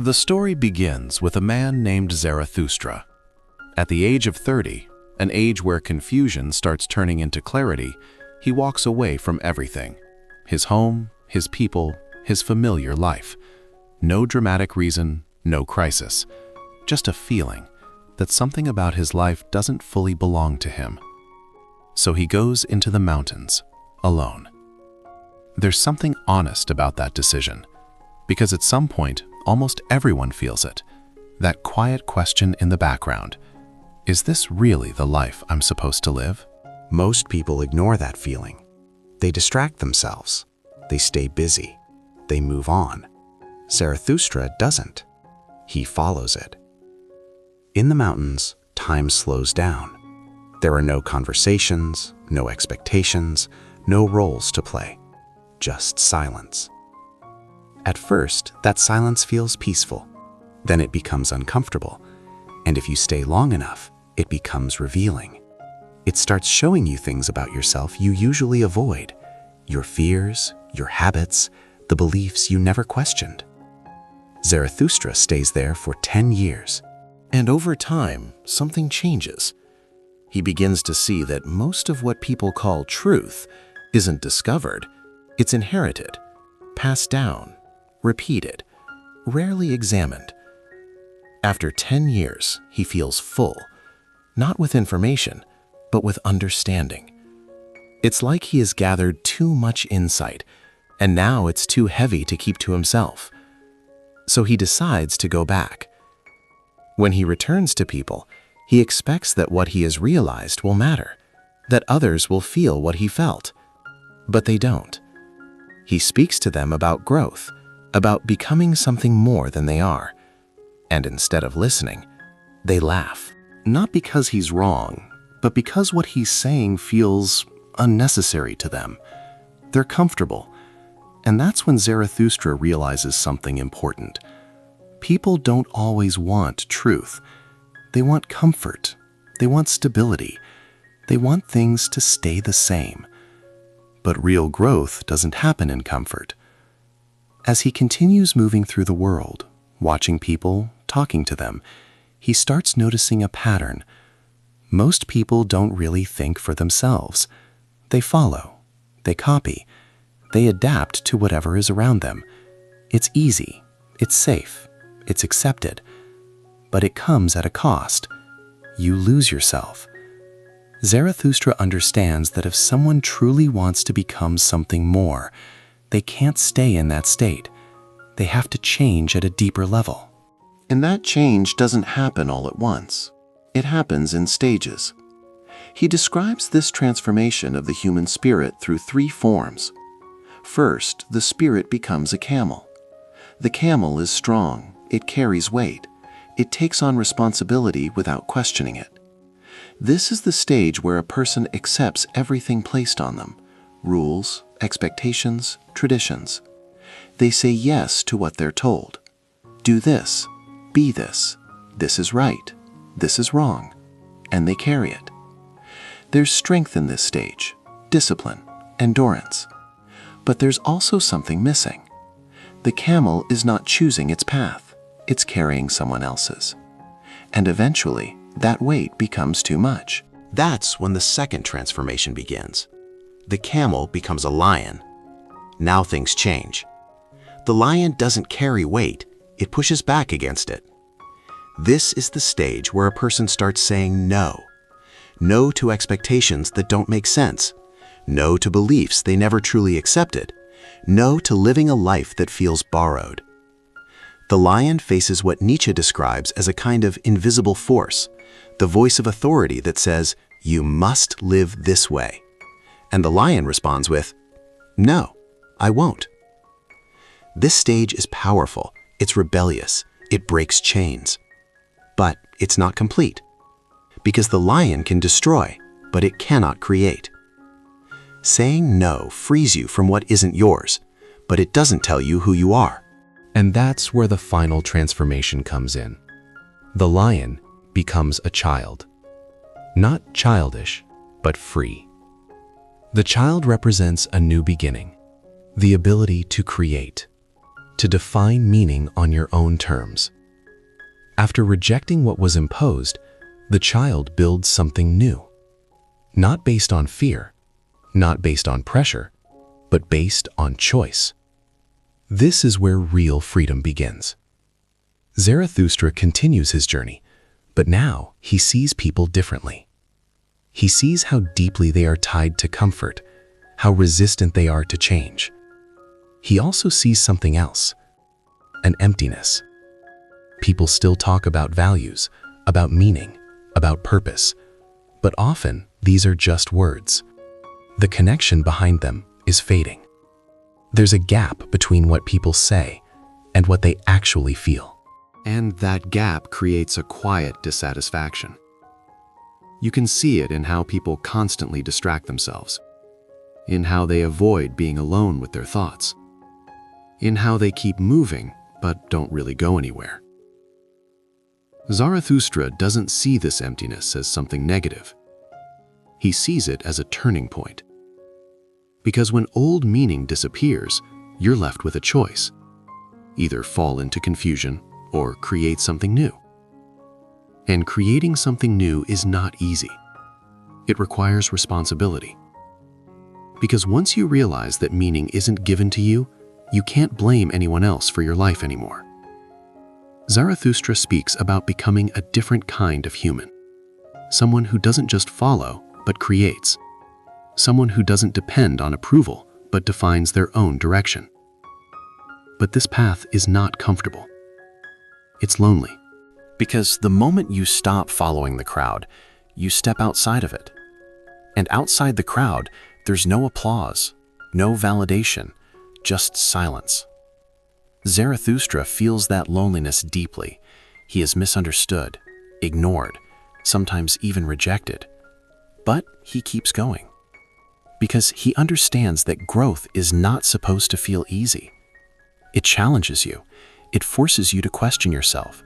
The story begins with a man named Zarathustra. At the age of 30, an age where confusion starts turning into clarity, he walks away from everything. His home, his people, his familiar life. No dramatic reason, no crisis. Just a feeling that something about his life doesn't fully belong to him. So he goes into the mountains, alone. There's something honest about that decision, because at some point, almost everyone feels it. That quiet question in the background. Is this really the life I'm supposed to live? Most people ignore that feeling. They distract themselves. They stay busy. They move on. Zarathustra doesn't. He follows it. In the mountains, time slows down. There are no conversations, no expectations, no roles to play. Just silence. At first, that silence feels peaceful. Then it becomes uncomfortable. And if you stay long enough, it becomes revealing. It starts showing you things about yourself you usually avoid. Your fears, your habits, the beliefs you never questioned. Zarathustra stays there for 10 years. And over time, something changes. He begins to see that most of what people call truth isn't discovered. It's inherited, passed down, repeated, rarely examined. After 10 years, he feels full, not with information, but with understanding. It's like he has gathered too much insight, and now it's too heavy to keep to himself. So he decides to go back. When he returns to people, he expects that what he has realized will matter, that others will feel what he felt. But they don't. He speaks to them about growth, about becoming something more than they are. And instead of listening, they laugh. Not because he's wrong, but because what he's saying feels unnecessary to them. They're comfortable. And that's when Zarathustra realizes something important. People don't always want truth. They want comfort. They want stability. They want things to stay the same. But real growth doesn't happen in comfort. As he continues moving through the world, watching people, talking to them, he starts noticing a pattern. Most people don't really think for themselves. They follow. They copy. They adapt to whatever is around them. It's easy. It's safe. It's accepted. But it comes at a cost. You lose yourself. Zarathustra understands that if someone truly wants to become something more, they can't stay in that state. They have to change at a deeper level. And that change doesn't happen all at once. It happens in stages. He describes this transformation of the human spirit through 3 forms. First, the spirit becomes a camel. The camel is strong. It carries weight. It takes on responsibility without questioning it. This is the stage where a person accepts everything placed on them: rules, expectations, traditions. They say yes to what they're told. Do this, be this, this is right, this is wrong, and they carry it. There's strength in this stage, discipline, endurance. But there's also something missing. The camel is not choosing its path, it's carrying someone else's. And eventually, that weight becomes too much. That's when the second transformation begins. The camel becomes a lion. Now things change. The lion doesn't carry weight, it pushes back against it. This is the stage where a person starts saying no. No to expectations that don't make sense. No to beliefs they never truly accepted. No to living a life that feels borrowed. The lion faces what Nietzsche describes as a kind of invisible force, the voice of authority that says, "You must live this way." And the lion responds with, "No, I won't." This stage is powerful, it's rebellious, it breaks chains. But it's not complete. Because the lion can destroy, but it cannot create. Saying no frees you from what isn't yours, but it doesn't tell you who you are. And that's where the final transformation comes in. The lion becomes a child. Not childish, but free. The child represents a new beginning, the ability to create, to define meaning on your own terms. After rejecting what was imposed, the child builds something new. Not based on fear, not based on pressure, but based on choice. This is where real freedom begins. Zarathustra continues his journey, but now he sees people differently. He sees how deeply they are tied to comfort, how resistant they are to change. He also sees something else, an emptiness. People still talk about values, about meaning, about purpose, but often these are just words. The connection behind them is fading. There's a gap between what people say and what they actually feel. And that gap creates a quiet dissatisfaction. You can see it in how people constantly distract themselves, in how they avoid being alone with their thoughts, in how they keep moving but don't really go anywhere. Zarathustra doesn't see this emptiness as something negative. He sees it as a turning point. Because when old meaning disappears, you're left with a choice. Either fall into confusion or create something new. And creating something new is not easy. It requires responsibility. Because once you realize that meaning isn't given to you, you can't blame anyone else for your life anymore. Zarathustra speaks about becoming a different kind of human. Someone who doesn't just follow, but creates. Someone who doesn't depend on approval, but defines their own direction. But this path is not comfortable. It's lonely. Because the moment you stop following the crowd, you step outside of it. And outside the crowd, there's no applause, no validation, just silence. Zarathustra feels that loneliness deeply. He is misunderstood, ignored, sometimes even rejected. But he keeps going. Because he understands that growth is not supposed to feel easy. It challenges you. It forces you to question yourself,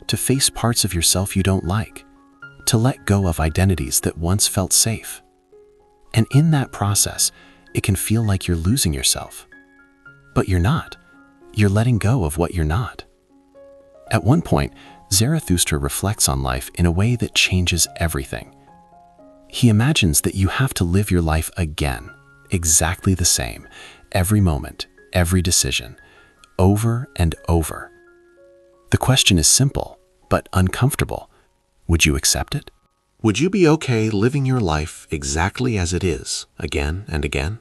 to face parts of yourself you don't like, to let go of identities that once felt safe. And in that process, it can feel like you're losing yourself. But you're not. You're letting go of what you're not. At one point, Zarathustra reflects on life in a way that changes everything. He imagines that you have to live your life again, exactly the same, every moment, every decision, over and over. The question is simple, but uncomfortable. Would you accept it? Would you be okay living your life exactly as it is, again and again?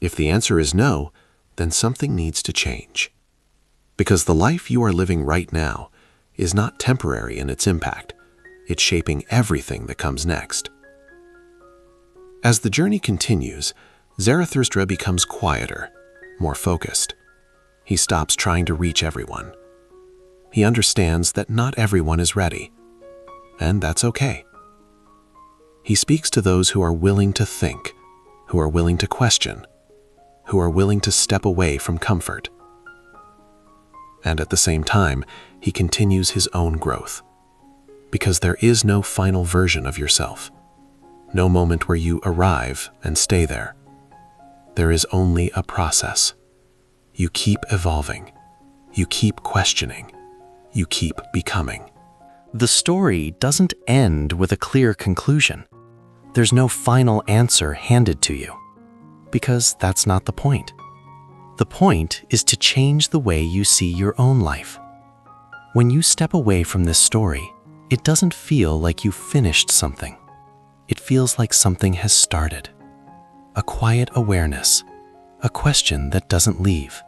If the answer is no, then something needs to change. Because the life you are living right now is not temporary in its impact. It's shaping everything that comes next. As the journey continues, Zarathustra becomes quieter, more focused. He stops trying to reach everyone. He understands that not everyone is ready, and that's okay. He speaks to those who are willing to think, who are willing to question, who are willing to step away from comfort. And at the same time, he continues his own growth. Because there is no final version of yourself, no moment where you arrive and stay there. There is only a process. You keep evolving. You keep questioning. You keep becoming. The story doesn't end with a clear conclusion. There's no final answer handed to you. Because that's not the point. The point is to change the way you see your own life. When you step away from this story, it doesn't feel like you finished something. It feels like something has started. A quiet awareness, a question that doesn't leave,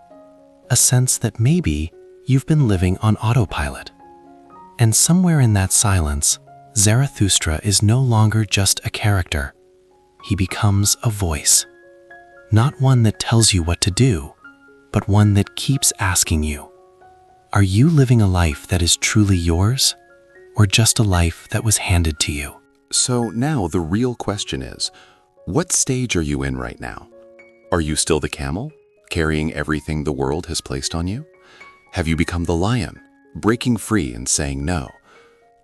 a sense that maybe you've been living on autopilot. And somewhere in that silence, Zarathustra is no longer just a character. He becomes a voice. Not one that tells you what to do, but one that keeps asking you, are you living a life that is truly yours, or just a life that was handed to you? So now the real question is, what stage are you in right now? Are you still the camel, carrying everything the world has placed on you? Have you become the lion, breaking free and saying no?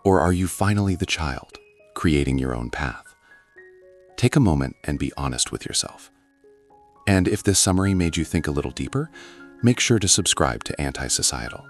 Or are you finally the child, creating your own path? Take a moment and be honest with yourself. And if this summary made you think a little deeper, make sure to subscribe to AntiSocietal.